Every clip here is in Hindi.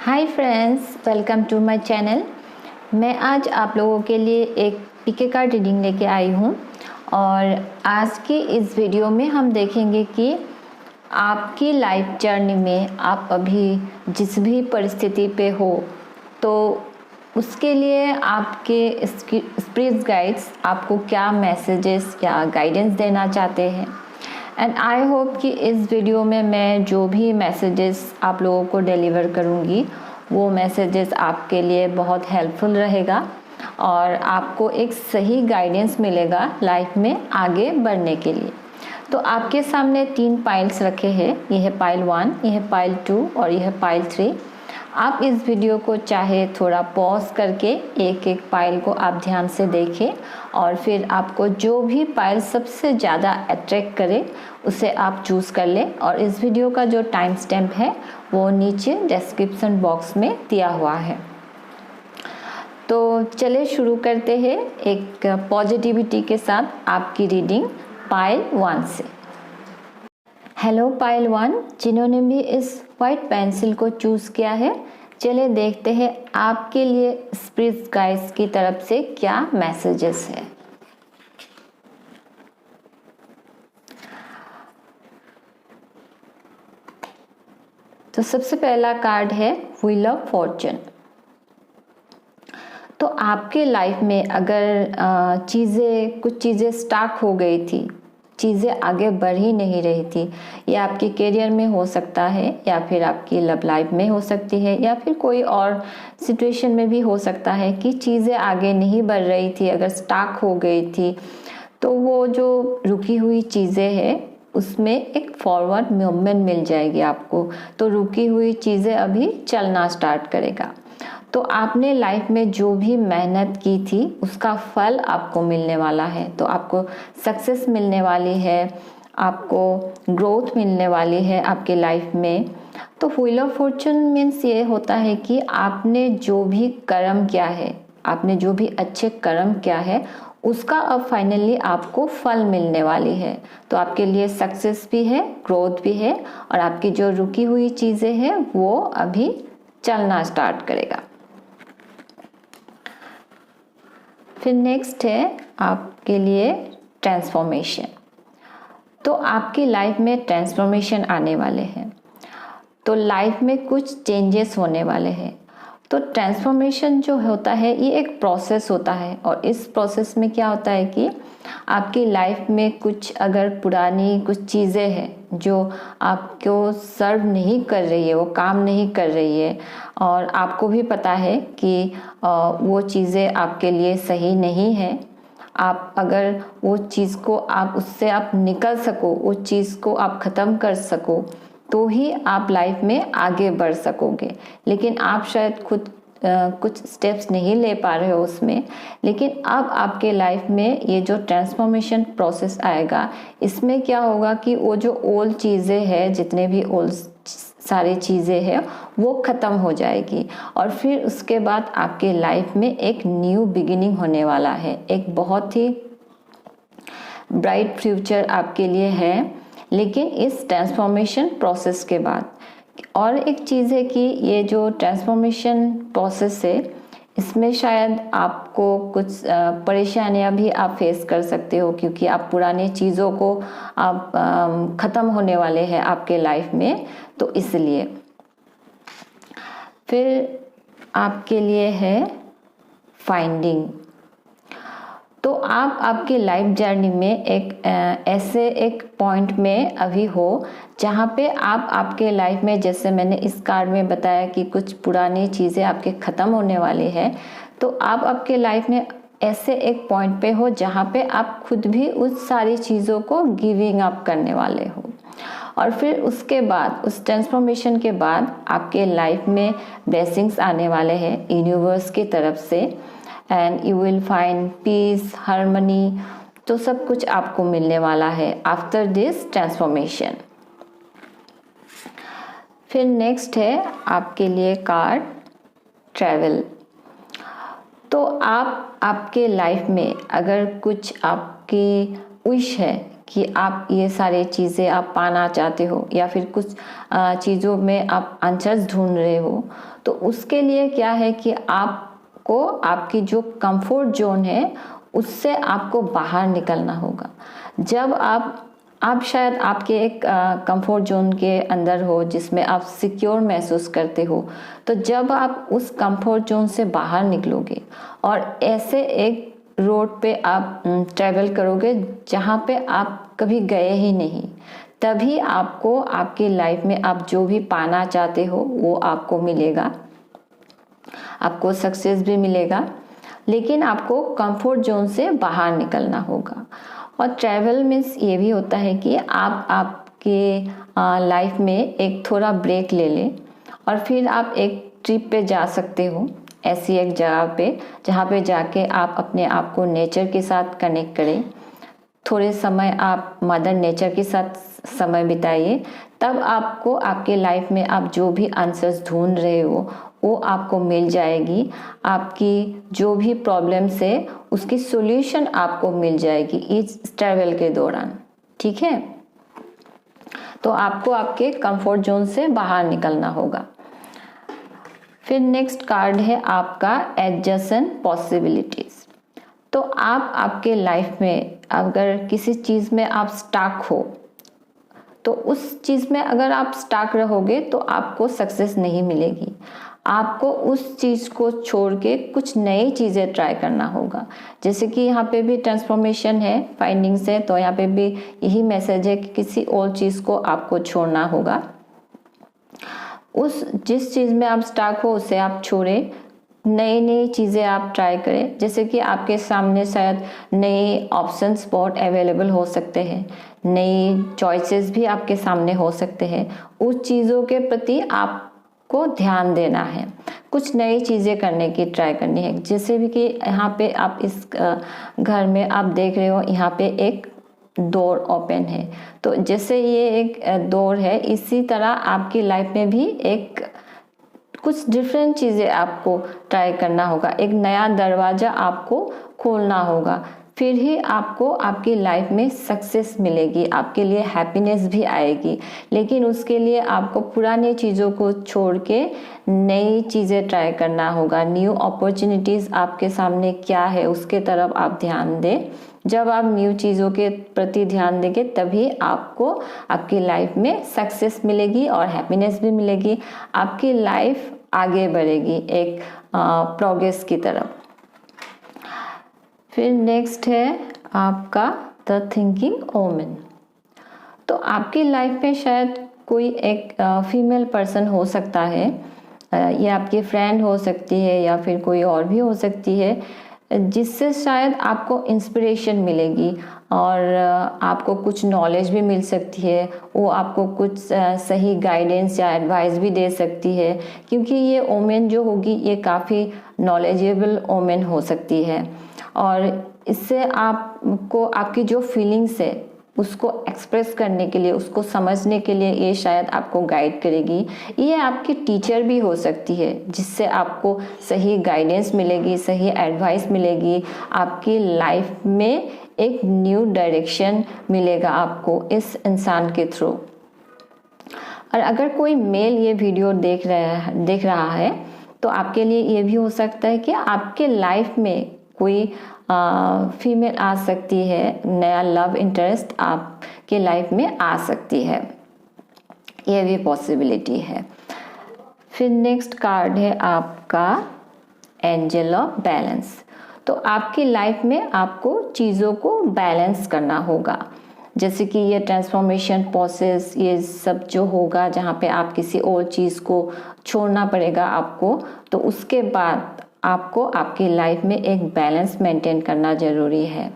Hi friends, welcome to my channel. मैं आज आप लोगों के लिए एक पीके कार्ड रीडिंग लेके आई हूँ और आज की इस वीडियो में हम देखेंगे कि आपकी लाइफ जर्नी में आप अभी जिस भी परिस्थिति पे हो तो उसके लिए आपके स्पिरिट गाइड्स आपको क्या मैसेजेस या गाइडेंस देना चाहते हैं। एंड आई होप कि इस वीडियो में मैं जो भी मैसेजेस आप लोगों को डिलीवर करूँगी वो मैसेजेस आपके लिए बहुत हेल्पफुल रहेगा और आपको एक सही गाइडेंस मिलेगा लाइफ में आगे बढ़ने के लिए। तो आपके सामने 3 पाइल्स रखे हैं, ये है पाइल 1, ये है पाइल 2 और ये है पाइल 3। आप इस वीडियो को चाहे थोड़ा पॉज करके एक एक पाइल को आप ध्यान से देखें और फिर आपको जो भी पाइल सबसे ज़्यादा अट्रैक्ट करे उसे आप चूज़ कर लें। और इस वीडियो का जो टाइम स्टैम्प है वो नीचे डिस्क्रिप्शन बॉक्स में दिया हुआ है। तो चलिए शुरू करते हैं एक पॉजिटिविटी के साथ आपकी रीडिंग पाइल 1 से। हेलो पाइल 1, जिन्होंने भी इस वाइट पेंसिल को चूज़ किया है, चलिए देखते हैं आपके लिए स्पिरिट गाइड्स की तरफ से क्या मैसेजेस है। तो सबसे पहला कार्ड है व्हील ऑफ फॉर्चून। तो आपके लाइफ में अगर कुछ चीज़ें स्टक हो गई थी, चीज़ें आगे बढ़ ही नहीं रही थी, या आपके करियर में हो सकता है या फिर आपकी लव लाइफ में हो सकती है या फिर कोई और सिचुएशन में भी हो सकता है कि चीज़ें आगे नहीं बढ़ रही थी, अगर स्टक हो गई थी, तो वो जो रुकी हुई चीज़ें हैं उसमें एक फॉरवर्ड मूवमेंट मिल जाएगी आपको। तो रुकी हुई चीज़ें अभी चलना स्टार्ट करेगा। तो आपने लाइफ में जो भी मेहनत की थी उसका फल आपको मिलने वाला है। तो आपको सक्सेस मिलने वाली है, आपको ग्रोथ मिलने वाली है आपके लाइफ में। तो व्हील ऑफ फॉर्चून मीन्स ये होता है कि आपने जो भी कर्म किया है, आपने जो भी अच्छे कर्म किया है उसका अब फाइनली आपको फल मिलने वाली है। तो आपके लिए सक्सेस भी है, ग्रोथ भी है और आपकी जो रुकी हुई चीज़ें हैं वो अभी चलना स्टार्ट करेगा। फिर नेक्स्ट है आपके लिए ट्रांसफॉर्मेशन। तो आपकी लाइफ में ट्रांसफॉर्मेशन आने वाले हैं, तो लाइफ में कुछ चेंजेस होने वाले हैं। तो ट्रांसफॉर्मेशन जो होता है ये एक प्रोसेस होता है और इस प्रोसेस में क्या होता है कि आपकी लाइफ में कुछ अगर पुरानी कुछ चीज़ें हैं जो आपको सर्व नहीं कर रही है, वो काम नहीं कर रही है और आपको भी पता है कि वो चीज़ें आपके लिए सही नहीं है, आप अगर वो चीज़ को आप उससे आप निकल सको, वो चीज़ को आप ख़त्म कर सको तो ही आप लाइफ में आगे बढ़ सकोगे। लेकिन आप शायद खुद कुछ स्टेप्स नहीं ले पा रहे हो उसमें। लेकिन अब आपके लाइफ में ये जो ट्रांसफॉर्मेशन प्रोसेस आएगा, इसमें क्या होगा कि वो जो ओल्ड चीज़ें हैं, जितने भी ओल्ड सारी चीज़ें हैं वो ख़त्म हो जाएगी और फिर उसके बाद आपके लाइफ में एक न्यू बिगिनिंग होने वाला है। एक बहुत ही ब्राइट फ्यूचर आपके लिए है, लेकिन इस ट्रांसफॉर्मेशन प्रोसेस के बाद। और एक चीज़ है कि ये जो ट्रांसफॉर्मेशन प्रोसेस है इसमें शायद आपको कुछ परेशानियां भी आप फेस कर सकते हो, क्योंकि आप पुरानी चीज़ों को आप ख़त्म होने वाले हैं आपके लाइफ में, तो इसलिए। फिर आपके लिए है फाइंडिंग। तो आप आपकी लाइफ जर्नी में ऐसे एक पॉइंट में अभी हो जहाँ पे आप आपके लाइफ में, जैसे मैंने इस कार्ड में बताया कि कुछ पुरानी चीज़ें आपके ख़त्म होने वाली है, तो आप आपके लाइफ में ऐसे एक पॉइंट पे हो जहाँ पे आप खुद भी उस सारी चीज़ों को गिविंग अप करने वाले हो। और फिर उसके बाद, उस ट्रांसफॉर्मेशन के बाद आपके लाइफ में ब्लेसिंग्स आने वाले हैं यूनिवर्स की तरफ से, and you will find peace, harmony. तो सब कुछ आपको मिलने वाला है आफ्टर दिस ट्रांसफॉर्मेशन। फिर नेक्स्ट है आपके लिए कार्ड ट्रैवल। तो आप आपके लाइफ में अगर कुछ आपकी विश है कि आप ये सारी चीज़ें आप पाना चाहते हो या फिर कुछ चीज़ों में आप आंसर्स ढूंढ रहे हो, तो उसके लिए क्या है कि आपको आपकी जो कंफर्ट जोन है उससे आपको बाहर निकलना होगा। जब आप शायद आपके एक कंफर्ट जोन के अंदर हो जिसमें आप सिक्योर महसूस करते हो, तो जब आप उस कंफर्ट जोन से बाहर निकलोगे और ऐसे एक रोड पे आप ट्रैवल करोगे जहाँ पे आप कभी गए ही नहीं, तभी आपको आपकी लाइफ में आप जो भी पाना चाहते हो वो आपको मिलेगा, आपको सक्सेस भी मिलेगा। लेकिन आपको कंफर्ट जोन से बाहर निकलना होगा। और ट्रैवल मीन्स ये भी होता है कि आप आपके लाइफ में एक थोड़ा ब्रेक ले लें और फिर आप एक ट्रिप पे जा सकते हो, ऐसी एक जगह पे जहाँ पे जाके आप अपने आप को नेचर के साथ कनेक्ट करें। थोड़े समय आप मदर नेचर के साथ समय बिताइए, तब आपको आपके लाइफ में आप जो भी आंसर्स ढूंढ रहे हो वो आपको मिल जाएगी। आपकी जो भी प्रॉब्लम्स है उसकी सॉल्यूशन आपको मिल जाएगी इस ट्रैवल के दौरान, ठीक है। तो आपको आपके कंफर्ट जोन से बाहर निकलना होगा। फिर नेक्स्ट कार्ड है आपका एडजस्टेंट पॉसिबिलिटीज। तो आप आपके लाइफ में अगर किसी चीज़ में आप स्टक हो, तो उस चीज़ में अगर आप स्टक रहोगे तो आपको सक्सेस नहीं मिलेगी। आपको उस चीज़ को छोड़ के कुछ नई चीज़ें ट्राई करना होगा। जैसे कि यहाँ पे भी ट्रांसफॉर्मेशन है, फाइंडिंग्स है, तो यहाँ पे भी यही मैसेज है कि किसी और चीज़ को आपको छोड़ना होगा। उस जिस चीज़ में आप स्टक हो उसे आप छोड़ें, नई नई चीज़ें आप ट्राई करें। जैसे कि आपके सामने शायद नए ऑप्शंस बहुत अवेलेबल हो सकते हैं, नई चॉइसेस भी आपके सामने हो सकते हैं। उस चीज़ों के प्रति आपको ध्यान देना है, कुछ नई चीज़ें करने की ट्राई करनी है। जैसे भी कि यहाँ पे आप इस घर में आप देख रहे हो, यहाँ पे एक डोर ओपन है, तो जैसे ये एक डोर है, इसी तरह आपकी लाइफ में भी एक कुछ डिफरेंट चीज़ें आपको ट्राई करना होगा। एक नया दरवाज़ा आपको खोलना होगा, फिर ही आपको आपकी लाइफ में सक्सेस मिलेगी, आपके लिए हैप्पीनेस भी आएगी। लेकिन उसके लिए आपको पुरानी चीज़ों को छोड़ के नई चीज़ें ट्राई करना होगा। न्यू अपॉर्चुनिटीज़ आपके सामने क्या है उसके तरफ आप ध्यान दें। जब आप न्यू चीज़ों के प्रति ध्यान देंगे तभी आपको आपकी लाइफ में सक्सेस मिलेगी और हैप्पीनेस भी मिलेगी। आपकी लाइफ आगे बढ़ेगी एक प्रोग्रेस की तरफ। फिर नेक्स्ट है आपका द थिंकिंग ओमेन। तो आपकी लाइफ में शायद कोई एक फीमेल पर्सन हो सकता है, ये आपकी फ्रेंड हो सकती है या फिर कोई और भी हो सकती है, जिससे शायद आपको इंस्पिरेशन मिलेगी और आपको कुछ नॉलेज भी मिल सकती है। वो आपको कुछ सही गाइडेंस या एडवाइस भी दे सकती है, क्योंकि ये ओमेन जो होगी ये काफ़ी नॉलेजेबल ओमेन हो सकती है और इससे आपको आपकी जो फीलिंग्स है उसको एक्सप्रेस करने के लिए, उसको समझने के लिए ये शायद आपको गाइड करेगी। ये आपकी टीचर भी हो सकती है, जिससे आपको सही गाइडेंस मिलेगी, सही एडवाइस मिलेगी, आपकी लाइफ में एक न्यू डायरेक्शन मिलेगा आपको इस इंसान के थ्रू। और अगर कोई मेल ये वीडियो देख रहा है तो आपके लिए ये भी हो सकता है कि आपके लाइफ में कोई फीमेल आ सकती है, नया लव इंटरेस्ट आपके लाइफ में आ सकती है, ये भी पॉसिबिलिटी है। फिर नेक्स्ट कार्ड है आपका एंजल ऑफ बैलेंस। तो आपकी लाइफ में आपको चीज़ों को बैलेंस करना होगा। जैसे कि ये ट्रांसफॉर्मेशन प्रोसेस, ये सब जो होगा जहाँ पे आप किसी और चीज़ को छोड़ना पड़ेगा आपको, तो उसके बाद आपको आपकी लाइफ में एक बैलेंस मेंटेन करना ज़रूरी है।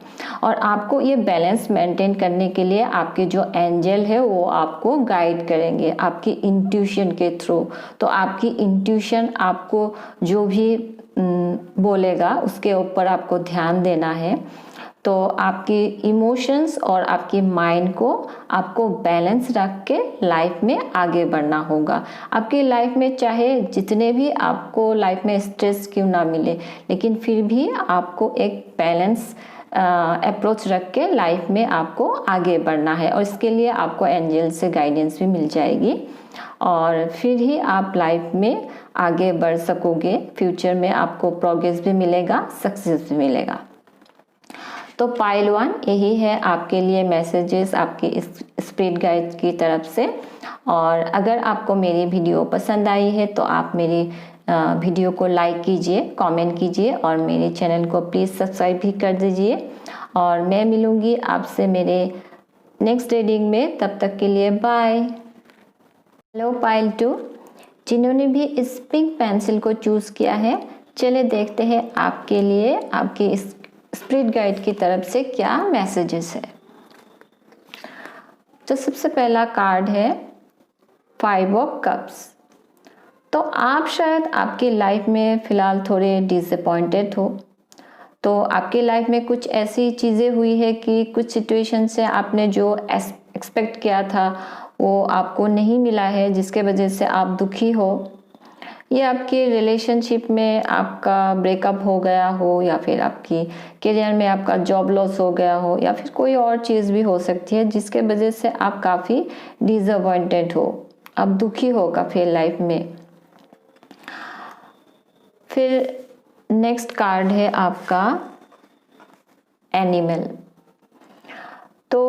और आपको ये बैलेंस मेंटेन करने के लिए आपके जो एंजल है वो आपको गाइड करेंगे आपकी इंट्यूशन के थ्रू। तो आपकी इंट्यूशन आपको जो भी बोलेगा उसके ऊपर आपको ध्यान देना है। तो आपकी इमोशंस और आपकी माइंड को आपको बैलेंस रख के लाइफ में आगे बढ़ना होगा। आपकी लाइफ में चाहे जितने भी आपको लाइफ में स्ट्रेस क्यों ना मिले, लेकिन फिर भी आपको एक बैलेंस अप्रोच रख के लाइफ में आपको आगे बढ़ना है, और इसके लिए आपको एंजल से गाइडेंस भी मिल जाएगी, और फिर ही आप लाइफ में आगे बढ़ सकोगे। फ्यूचर में आपको प्रोग्रेस भी मिलेगा, सक्सेस भी मिलेगा। तो पाइल 1 यही है आपके लिए मैसेजेस आपके इस स्पिरिट गाइड की तरफ से। और अगर आपको मेरी वीडियो पसंद आई है तो आप मेरी वीडियो को लाइक कीजिए, कमेंट कीजिए, और मेरे चैनल को प्लीज़ सब्सक्राइब भी कर दीजिए। और मैं मिलूँगी आपसे मेरे नेक्स्ट रीडिंग में, तब तक के लिए बाय। हेलो पाइल 2, जिन्होंने भी इस पिंक पेंसिल को चूज़ किया है, चले देखते हैं आपके लिए आपके इस स्पिरिट गाइड की तरफ से क्या मैसेजेस है। तो सबसे पहला कार्ड है 5 ऑफ कप्स। तो आप शायद आपकी लाइफ में फ़िलहाल थोड़े डिसअपॉइंटेड हो। तो आपकी लाइफ में कुछ ऐसी चीज़ें हुई है कि कुछ सिचुएशन से आपने जो एक्सपेक्ट किया था वो आपको नहीं मिला है, जिसके वजह से आप दुखी हो। ये आपके रिलेशनशिप में आपका ब्रेकअप हो गया हो, या फिर आपकी करियर में आपका जॉब लॉस हो गया हो, या फिर कोई और चीज़ भी हो सकती है जिसके वजह से आप काफ़ी डिसअपॉइंटेड हो, आप दुखी हो काफ़ी लाइफ में। फिर नेक्स्ट कार्ड है आपका एनिमल। तो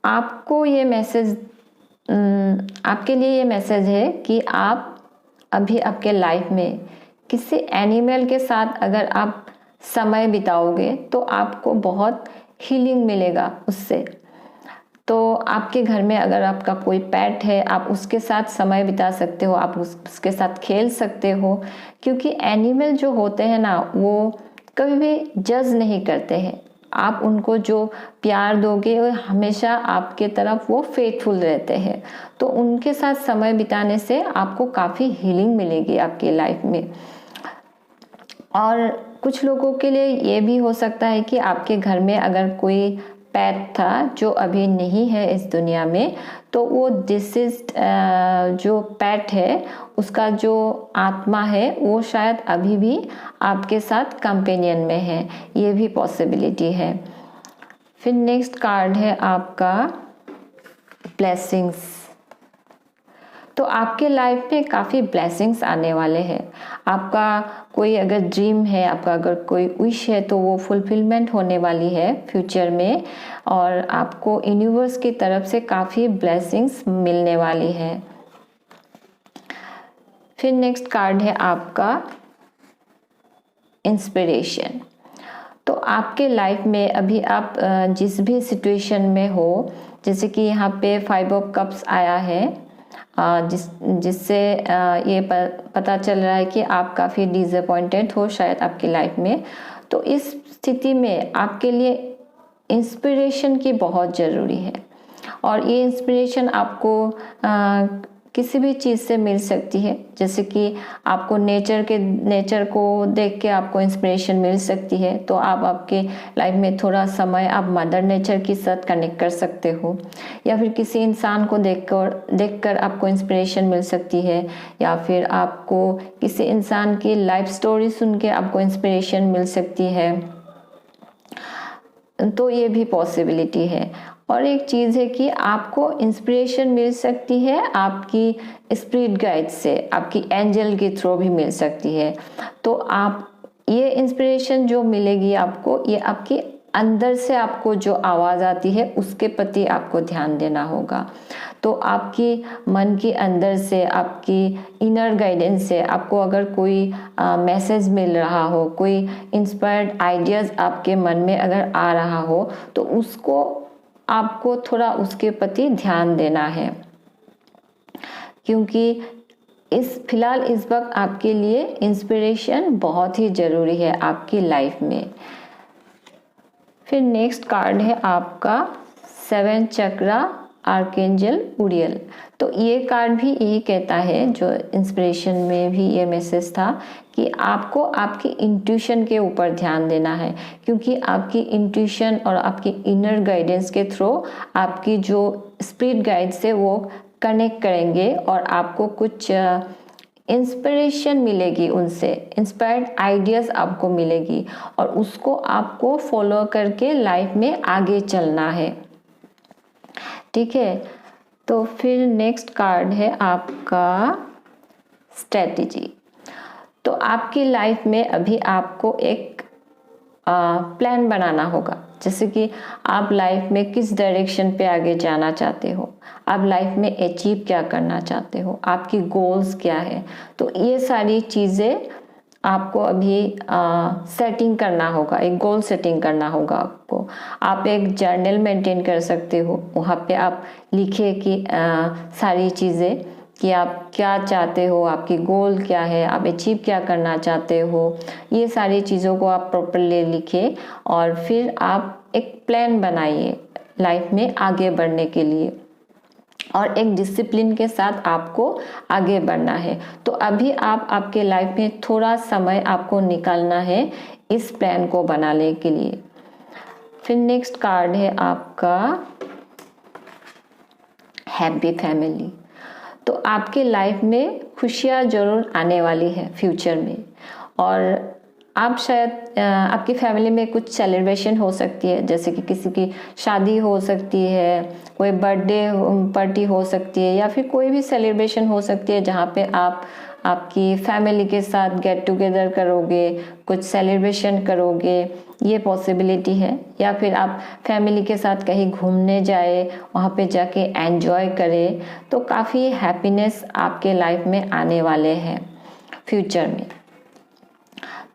आपको ये मैसेज, आपके लिए ये मैसेज है कि आप अभी आपके लाइफ में किसी एनिमल के साथ अगर आप समय बिताओगे तो आपको बहुत हीलिंग मिलेगा उससे। तो आपके घर में अगर आपका कोई पेट है, आप उसके साथ समय बिता सकते हो, आप उसके साथ खेल सकते हो, क्योंकि एनिमल जो होते हैं ना, वो कभी भी जज नहीं करते हैं। आप उनको जो प्यार दोगे वो हमेशा आपके तरफ वो फेथफुल रहते हैं। तो उनके साथ समय बिताने से आपको काफ़ी हीलिंग मिलेगी आपकी लाइफ में। और कुछ लोगों के लिए ये भी हो सकता है कि आपके घर में अगर कोई पेट था जो अभी नहीं है इस दुनिया में, तो वो डिसीज्ड जो पेट है उसका जो आत्मा है वो शायद अभी भी आपके साथ कंपेनियन में है, ये भी पॉसिबिलिटी है। फिर नेक्स्ट कार्ड है आपका ब्लेसिंग्स। तो आपके लाइफ में काफ़ी ब्लेसिंग्स आने वाले हैं। आपका कोई अगर ड्रीम है, आपका अगर कोई विश है, तो वो फुलफिलमेंट होने वाली है फ्यूचर में, और आपको यूनिवर्स की तरफ से काफ़ी ब्लेसिंग्स मिलने वाली है। फिर नेक्स्ट कार्ड है आपका इंस्पिरेशन। तो आपके लाइफ में अभी आप जिस भी सिचुएशन में हो, जैसे कि यहाँ पे 5 ऑफ कप्स आया है, जिससे ये पता चल रहा है कि आप काफ़ी डिसअपॉइंटेड हो शायद आपकी लाइफ में। तो इस स्थिति में आपके लिए इंस्पिरेशन की बहुत ज़रूरी है, और ये इंस्पिरेशन आपको किसी भी चीज़ से मिल सकती है। जैसे कि आपको नेचर को देख के आपको इंस्पिरेशन मिल सकती है, तो आप आपके लाइफ में थोड़ा समय आप मदर नेचर के साथ कनेक्ट कर सकते हो, या फिर किसी इंसान को देखकर आपको इंस्पिरेशन मिल सकती है, या फिर आपको किसी इंसान की लाइफ स्टोरी सुन के आपको इंस्पिरेशन मिल सकती है। तो ये भी पॉसिबिलिटी है। और एक चीज़ है कि आपको इंस्पिरेशन मिल सकती है आपकी स्पिरिट गाइड से, आपकी एंजल के थ्रू भी मिल सकती है। तो आप ये इंस्पिरेशन जो मिलेगी आपको, ये आपकी अंदर से आपको जो आवाज़ आती है उसके प्रति आपको ध्यान देना होगा। तो आपकी मन के अंदर से, आपकी इनर गाइडेंस से आपको अगर कोई मैसेज मिल रहा हो, कोई इंस्पायर्ड आइडियाज़ आपके मन में अगर आ रहा हो, तो उसको आपको थोड़ा उसके प्रति ध्यान देना है, क्योंकि फिलहाल इस वक्त आपके लिए इंस्पिरेशन बहुत ही ज़रूरी है आपकी लाइफ में। फिर नेक्स्ट कार्ड है आपका 7 चक्रा आर्कएंजल उरियल। तो ये कार्ड भी यही कहता है, जो इंस्पिरेशन में भी ये मैसेज था, कि आपको आपकी इंट्यूशन के ऊपर ध्यान देना है, क्योंकि आपकी इंट्यूशन और आपकी इनर गाइडेंस के थ्रू आपकी जो स्पिरिट गाइड से वो कनेक्ट करेंगे और आपको कुछ इंस्पिरेशन मिलेगी, उनसे इंस्पायर्ड आइडियाज़ आपको मिलेगी और उसको आपको फॉलो करके लाइफ में आगे चलना है। ठीक है, तो फिर नेक्स्ट कार्ड है आपका स्ट्रेटजी। तो आपकी लाइफ में अभी आपको एक प्लान बनाना होगा, जैसे कि आप लाइफ में किस डायरेक्शन पे आगे जाना चाहते हो, आप लाइफ में अचीव क्या करना चाहते हो, आपकी गोल्स क्या है। तो ये सारी चीज़ें आपको अभी सेटिंग करना होगा, एक गोल सेटिंग करना होगा आपको। आप एक जर्नल मेंटेन कर सकते हो, वहाँ पे आप लिखे कि सारी चीज़ें कि आप क्या चाहते हो, आपकी गोल क्या है, आप अचीव क्या करना चाहते हो, ये सारी चीज़ों को आप प्रॉपरली लिखें और फिर आप एक प्लान बनाइए लाइफ में आगे बढ़ने के लिए और एक डिसिप्लिन के साथ आपको आगे बढ़ना है। तो अभी आप आपके लाइफ में थोड़ा समय आपको निकालना है इस प्लान को बनाने के लिए। फिर नेक्स्ट कार्ड है आपका हैप्पी फैमिली। तो आपके लाइफ में खुशियाँ जरूर आने वाली है फ्यूचर में, और आप शायद आपकी फैमिली में कुछ सेलिब्रेशन हो सकती है, जैसे कि किसी की शादी हो सकती है, कोई बर्थडे पार्टी हो सकती है, या फिर कोई भी सेलिब्रेशन हो सकती है जहाँ पे आप आपकी फैमिली के साथ गेट टुगेदर करोगे, कुछ सेलिब्रेशन करोगे, ये पॉसिबिलिटी है। या फिर आप फैमिली के साथ कहीं घूमने जाए, वहाँ पे जाके एंजॉय करें, तो काफ़ी हैप्पीनेस आपके लाइफ में आने वाले हैं फ्यूचर में।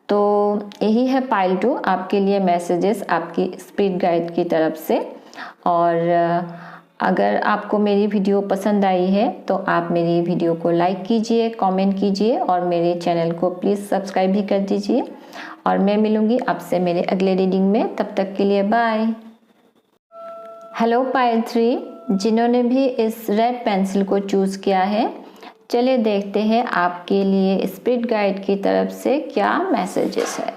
तो यही है पाइल 2 आपके लिए मैसेजेस आपकी स्पिरिट गाइड की तरफ से। और अगर आपको मेरी वीडियो पसंद आई है तो आप मेरी वीडियो को लाइक कीजिए, कमेंट कीजिए और मेरे चैनल को प्लीज़ सब्सक्राइब भी कर दीजिए। और मैं मिलूँगी आपसे मेरे अगले रीडिंग में, तब तक के लिए बाय। हेलो पाइल 3, जिन्होंने भी इस रेड पेंसिल को चूज़ किया है, चलिए देखते हैं आपके लिए स्पिरिट गाइड की तरफ से क्या मैसेजेस है।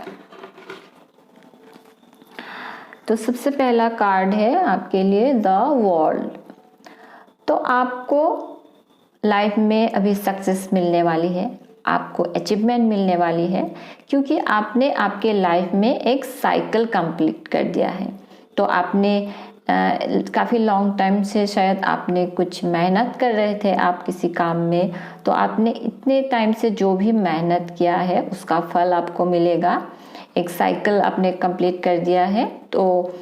तो सबसे पहला कार्ड है आपके लिए द वर्ल्ड। तो आपको लाइफ में अभी सक्सेस मिलने वाली है, आपको अचीवमेंट मिलने वाली है, क्योंकि आपने आपके लाइफ में एक साइकिल कंप्लीट कर दिया है। तो आपने काफ़ी लॉन्ग टाइम से शायद आपने कुछ मेहनत कर रहे थे आप किसी काम में, तो आपने इतने टाइम से जो भी मेहनत किया है उसका फल आपको मिलेगा। एक साइकिल आपने कंप्लीट कर दिया है, तो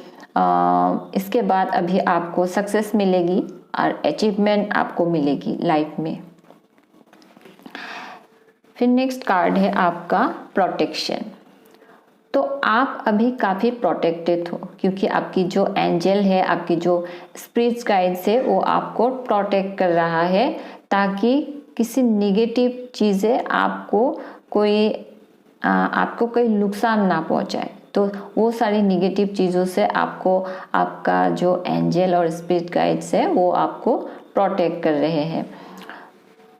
इसके बाद अभी आपको सक्सेस मिलेगी और अचीवमेंट आपको मिलेगी लाइफ में। फिर नेक्स्ट कार्ड है आपका प्रोटेक्शन। तो आप अभी काफ़ी प्रोटेक्टेड हो, क्योंकि आपकी जो एंजल है, आपकी जो स्पिरिट्स गाइड्स है, वो आपको प्रोटेक्ट कर रहा है, ताकि किसी निगेटिव चीज़ें आपको कोई नुकसान ना पहुंचाए। तो वो सारी निगेटिव चीज़ों से आपको आपका जो एंजल और स्पिरिट गाइड्स है वो आपको प्रोटेक्ट कर रहे हैं।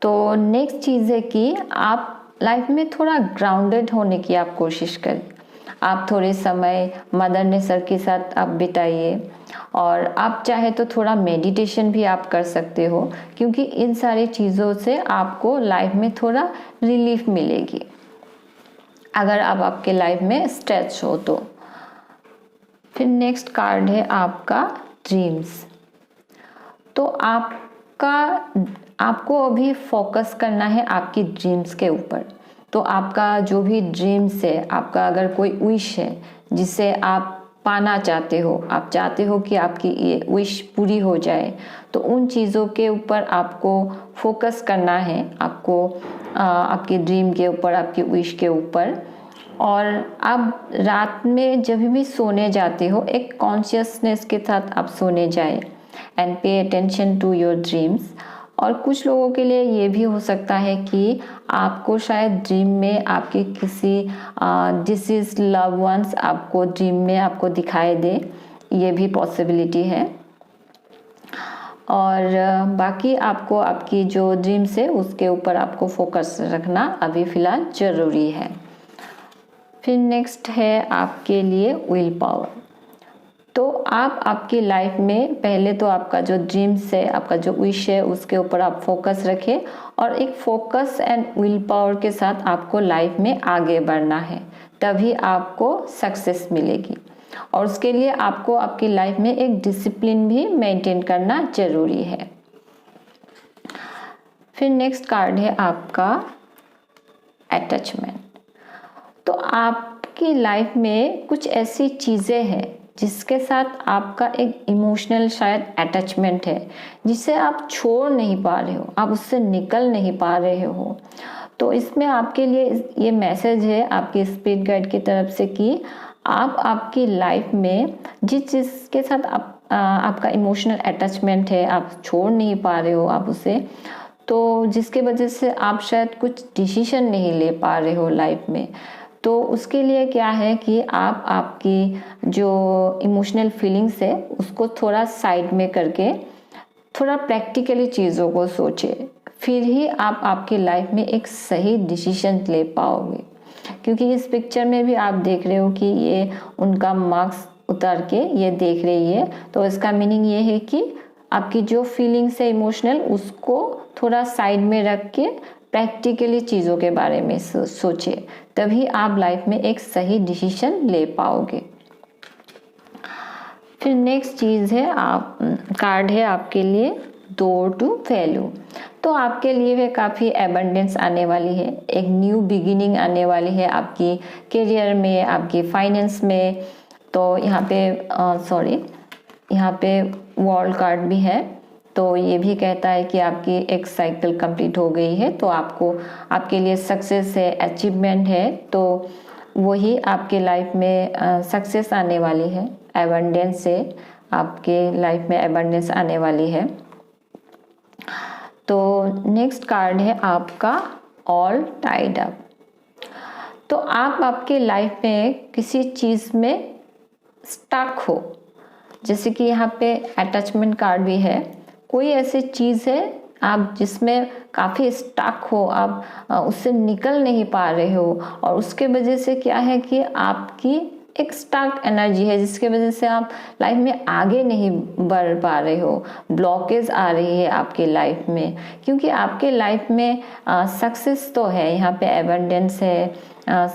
तो नेक्स्ट चीज़ है कि आप लाइफ में थोड़ा ग्राउंडेड होने की आप कोशिश करें। आप थोड़े समय मदर नेचर के साथ आप बिताइए, और आप चाहे तो थोड़ा मेडिटेशन भी आप कर सकते हो, क्योंकि इन सारी चीज़ों से आपको लाइफ में थोड़ा रिलीफ मिलेगी अगर आप आपके लाइफ में स्ट्रेस हो तो। फिर नेक्स्ट कार्ड है आपका ड्रीम्स। तो आपको अभी फोकस करना है आपकी ड्रीम्स के ऊपर। तो आपका जो भी ड्रीम्स है, आपका अगर कोई विश है जिसे आप पाना चाहते हो, आप चाहते हो कि आपकी ये विश पूरी हो जाए, तो उन चीज़ों के ऊपर आपको फोकस करना है, आपको आपके ड्रीम के ऊपर, आपकी विश के ऊपर। और आप रात में जब भी सोने जाते हो, एक कॉन्शियसनेस के साथ आप सोने जाए and pay attention to your dreams. और कुछ लोगों के लिए ये भी हो सकता है कि आपको शायद ड्रीम में आपके किसी डिसीज लव वंस आपको ड्रीम में आपको दिखाई दे, ये भी पॉसिबिलिटी है। और बाकी आपको आपकी जो ड्रीम्स है उसके ऊपर आपको फोकस रखना अभी फ़िलहाल ज़रूरी है। फिर नेक्स्ट है आपके लिए विल पावर। तो आप आपकी लाइफ में पहले तो आपका जो ड्रीम्स है, आपका जो विश है, उसके ऊपर आप फोकस रखें और एक फोकस एंड विल पावर के साथ आपको लाइफ में आगे बढ़ना है, तभी आपको सक्सेस मिलेगी। और उसके लिए आपको आपकी लाइफ में एक डिसिप्लिन भी मेंटेन करना जरूरी है। फिर नेक्स्ट कार्ड है आपका अटैचमेंट। तो आपकी लाइफ में कुछ ऐसी चीज़ें हैं जिसके साथ आपका एक इमोशनल शायद अटैचमेंट है, जिसे आप छोड़ नहीं पा रहे हो, आप उससे निकल नहीं पा रहे हो। तो इसमें आपके लिए ये मैसेज है आपके स्पिरिट गाइड की तरफ से कि आप आपकी लाइफ में जिस चीज़ के साथ आपका इमोशनल अटैचमेंट है, आप छोड़ नहीं पा रहे हो आप उसे, तो जिसके वजह से आप शायद कुछ डिसीजन नहीं ले पा रहे हो लाइफ में, तो उसके लिए क्या है कि आप आपकी जो इमोशनल फीलिंग्स है उसको थोड़ा साइड में करके थोड़ा प्रैक्टिकली चीज़ों को सोचें, फिर ही आप आपकी लाइफ में एक सही डिसीजन ले पाओगे। क्योंकि इस पिक्चर में भी आप देख रहे हो कि ये उनका मार्क्स उतार के ये देख रही है, तो इसका मीनिंग ये है कि आपकी जो फीलिंग्स है इमोशनल, उसको थोड़ा साइड में रख के प्रैक्टिकली चीज़ों के बारे में सोचिए, तभी आप लाइफ में एक सही डिसीजन ले पाओगे। फिर नेक्स्ट चीज़ है कार्ड है आपके लिए डोर टू वैल्यू। तो आपके लिए वे काफ़ी एबंडेंस आने वाली है, एक न्यू बिगिनिंग आने वाली है आपकी करियर में, आपकी फाइनेंस में। तो यहाँ पे यहाँ पे वर्ल्ड कार्ड भी है, तो ये भी कहता है कि आपकी एक साइकिल कंप्लीट हो गई है, तो आपको आपके लिए सक्सेस है, अचीवमेंट है, तो वही आपके लाइफ में सक्सेस आने वाली है, एबंडेंस है, आपके लाइफ में एबंडेंस आने वाली है। तो नेक्स्ट कार्ड है आपका ऑल टाइड अप। तो आप आपके लाइफ में किसी चीज़ में स्टक हो, जैसे कि यहाँ पे अटैचमेंट कार्ड भी है, कोई ऐसी चीज़ है आप जिसमें काफ़ी स्टक हो, आप उससे निकल नहीं पा रहे हो, और उसके वजह से क्या है कि आपकी एक स्टक एनर्जी है जिसके वजह से आप लाइफ में आगे नहीं बढ़ पा रहे हो, ब्लॉकेज आ रही है आपके लाइफ में। क्योंकि आपके लाइफ में सक्सेस तो है, यहाँ पे एबंडेंस है,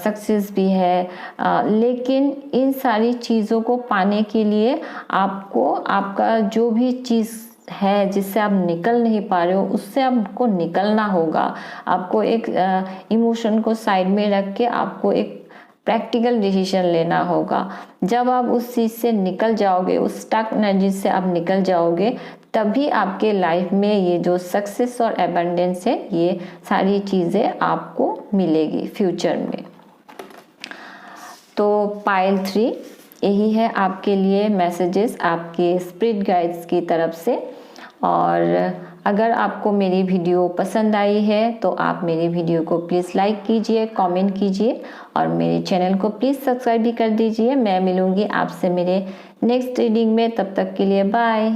सक्सेस भी है, लेकिन इन सारी चीज़ों को पाने के लिए आपको आपका जो भी चीज़ है जिससे आप निकल नहीं पा रहे हो, उससे आपको निकलना होगा। आपको एक इमोशन को साइड में रख के आपको एक प्रैक्टिकल डिसीजन लेना होगा। जब आप उस चीज़ से निकल जाओगे, उस स्टक एनर्जी से आप निकल जाओगे, तभी आपके लाइफ में ये जो सक्सेस और एबंडेंस है, ये सारी चीज़ें आपको मिलेगी फ्यूचर में। तो पाइल 3 यही है आपके लिए मैसेजेस आपके स्पिरिट गाइड्स की तरफ से। और अगर आपको मेरी वीडियो पसंद आई है तो आप मेरी वीडियो को प्लीज़ लाइक कीजिए, कमेंट कीजिए और मेरे चैनल को प्लीज़ सब्सक्राइब भी कर दीजिए। मैं मिलूँगी आपसे मेरे नेक्स्ट रीडिंग में, तब तक के लिए बाय।